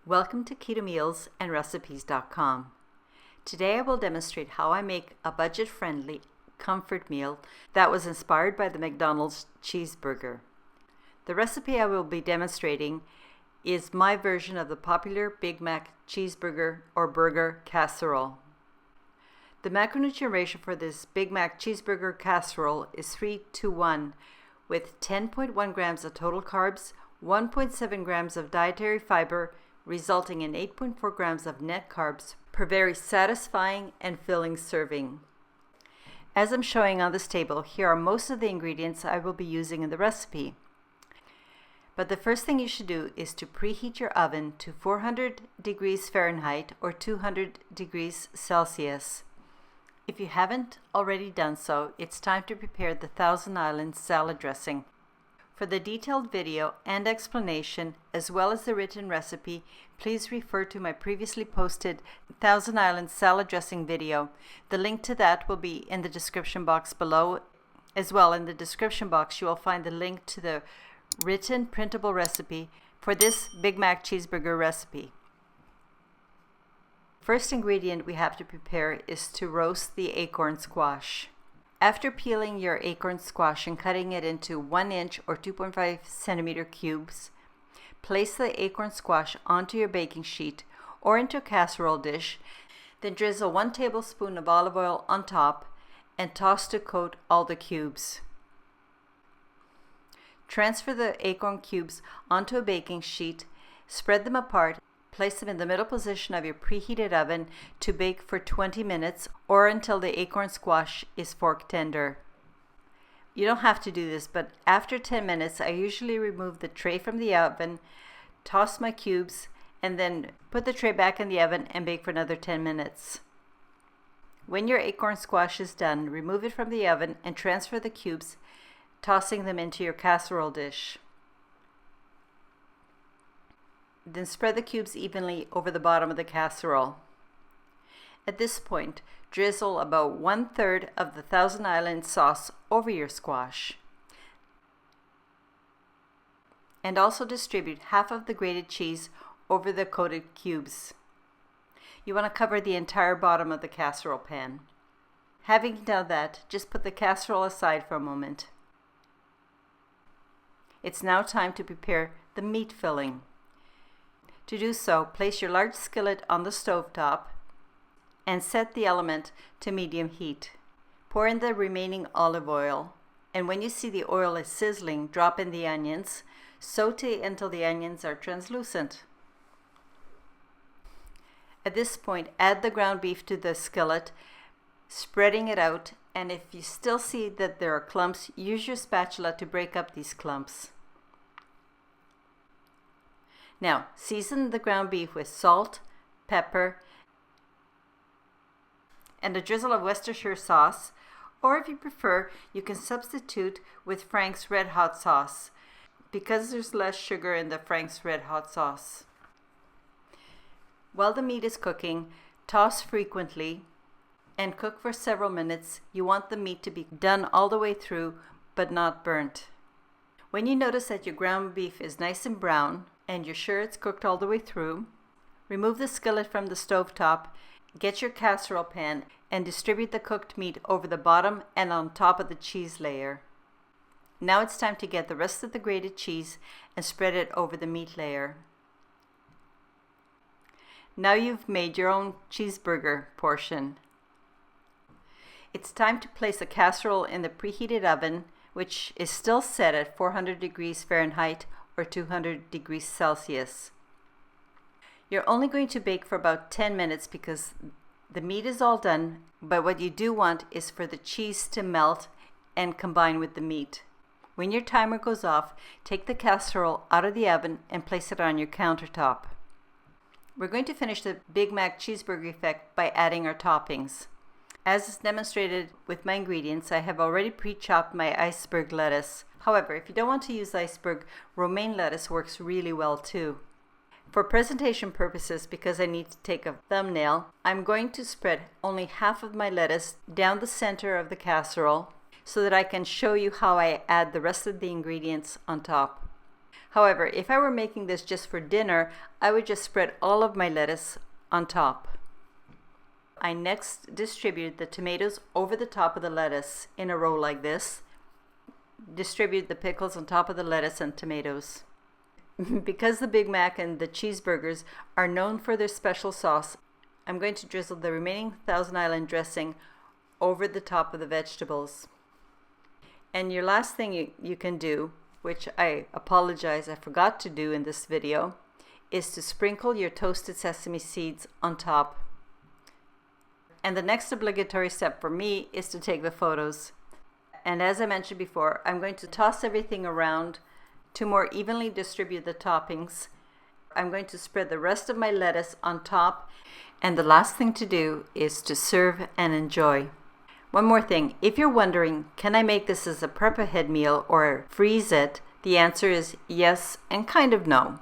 Welcome to Keto Meals and Recipes.com. Today I will demonstrate how I make a budget-friendly comfort meal that was inspired by the McDonald's cheeseburger. The recipe I will be demonstrating is my version of the popular Big Mac cheeseburger or burger casserole. The macronutrient ratio for this Big Mac cheeseburger casserole is 3:1 with 10.1 grams of total carbs, 1.7 grams of dietary fiber, resulting in 8.4 grams of net carbs per very satisfying and filling serving. As I'm showing on this table, here are most of the ingredients I will be using in the recipe. But the first thing you should do is to preheat your oven to 400 degrees Fahrenheit or 200 degrees Celsius. If you haven't already done so, it's time to prepare the Thousand Island salad dressing. For the detailed video and explanation, as well as the written recipe, please refer to my previously posted Thousand Island salad dressing video. The link to that will be in the description box below. As well, in the description box, you will find the link to the written printable recipe for this Big Mac cheeseburger recipe. First ingredient we have to prepare is to roast the acorn squash. After peeling your acorn squash and cutting it into 1 inch or 2.5 centimeter cubes, place the acorn squash onto your baking sheet or into a casserole dish, then drizzle 1 tablespoon of olive oil on top and toss to coat all the cubes. Transfer the acorn cubes onto a baking sheet, spread them apart, place them in the middle position of your preheated oven to bake for 20 minutes or until the acorn squash is fork tender. You don't have to do this, but after 10 minutes I usually remove the tray from the oven, toss my cubes, and then put the tray back in the oven and bake for another 10 minutes. When your acorn squash is done, remove it from the oven and transfer the cubes, tossing them into your casserole dish. Then spread the cubes evenly over the bottom of the casserole. At this point, drizzle about 1/3 of the Thousand Island sauce over your squash. And also distribute half of the grated cheese over the coated cubes. You want to cover the entire bottom of the casserole pan. Having done that, just put the casserole aside for a moment. It's now time to prepare the meat filling. To do so, place your large skillet on the stovetop and set the element to medium heat. Pour in the remaining olive oil, and when you see the oil is sizzling, drop in the onions. Saute until the onions are translucent. At this point, add the ground beef to the skillet, spreading it out, and if you still see that there are clumps, use your spatula to break up these clumps. Now, season the ground beef with salt, pepper, and a drizzle of Worcestershire sauce, or if you prefer, you can substitute with Frank's Red Hot sauce, because there's less sugar in the Frank's Red Hot sauce. While the meat is cooking, toss frequently and cook for several minutes. You want the meat to be done all the way through, but not burnt. When you notice that your ground beef is nice and brown, and you're sure it's cooked all the way through, remove the skillet from the stovetop, get your casserole pan, and distribute the cooked meat over the bottom and on top of the cheese layer. Now it's time to get the rest of the grated cheese and spread it over the meat layer. Now you've made your own cheeseburger portion. It's time to place a casserole in the preheated oven, which is still set at 400 degrees Fahrenheit or 200 degrees Celsius. You're only going to bake for about 10 minutes because the meat is all done, but what you do want is for the cheese to melt and combine with the meat. When your timer goes off, take the casserole out of the oven and place it on your countertop. We're going to finish the Big Mac cheeseburger effect by adding our toppings. As is demonstrated with my ingredients, I have already pre-chopped my iceberg lettuce. However, if you don't want to use iceberg, romaine lettuce works really well too. For presentation purposes, because I need to take a thumbnail, I'm going to spread only half of my lettuce down the center of the casserole so that I can show you how I add the rest of the ingredients on top. However, if I were making this just for dinner, I would just spread all of my lettuce on top. I next distribute the tomatoes over the top of the lettuce in a row like this. Distribute the pickles on top of the lettuce and tomatoes. Because the Big Mac and the cheeseburgers are known for their special sauce, I'm going to drizzle the remaining Thousand Island dressing over the top of the vegetables. And your last thing you can do, which I apologize I forgot to do in this video, is to sprinkle your toasted sesame seeds on top. And the next obligatory step for me is to take the photos. And as I mentioned before, I'm going to toss everything around to more evenly distribute the toppings. I'm going to spread the rest of my lettuce on top. And the last thing to do is to serve and enjoy. One more thing, if you're wondering, can I make this as a prep ahead meal or freeze it? The answer is yes and kind of no.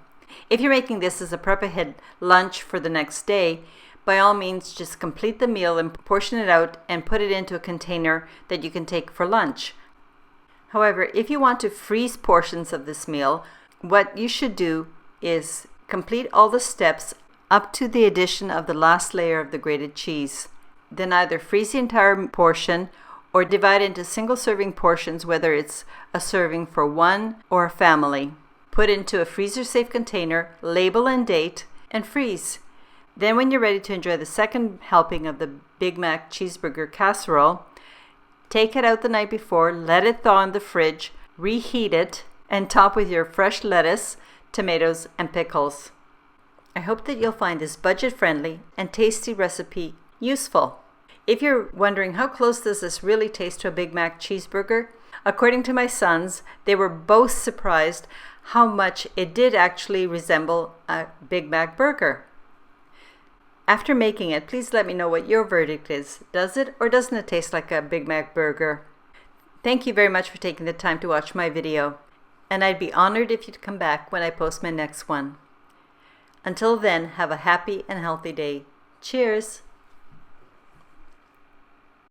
If you're making this as a prep ahead lunch for the next day, by all means just complete the meal and portion it out and put it into a container that you can take for lunch. However, if you want to freeze portions of this meal, what you should do is complete all the steps up to the addition of the last layer of the grated cheese. Then either freeze the entire portion or divide into single serving portions, whether it's a serving for one or a family. Put into a freezer safe container, label and date, and freeze. Then when you're ready to enjoy the second helping of the Big Mac Cheeseburger Casserole, take it out the night before, let it thaw in the fridge, reheat it, and top with your fresh lettuce, tomatoes, and pickles. I hope that you'll find this budget-friendly and tasty recipe useful. If you're wondering how close does this really taste to a Big Mac cheeseburger, according to my sons, they were both surprised how much it did actually resemble a Big Mac burger. After making it, please let me know what your verdict is. Does it or doesn't it taste like a Big Mac burger? Thank you very much for taking the time to watch my video, and I'd be honored if you'd come back when I post my next one. Until then, have a happy and healthy day. Cheers!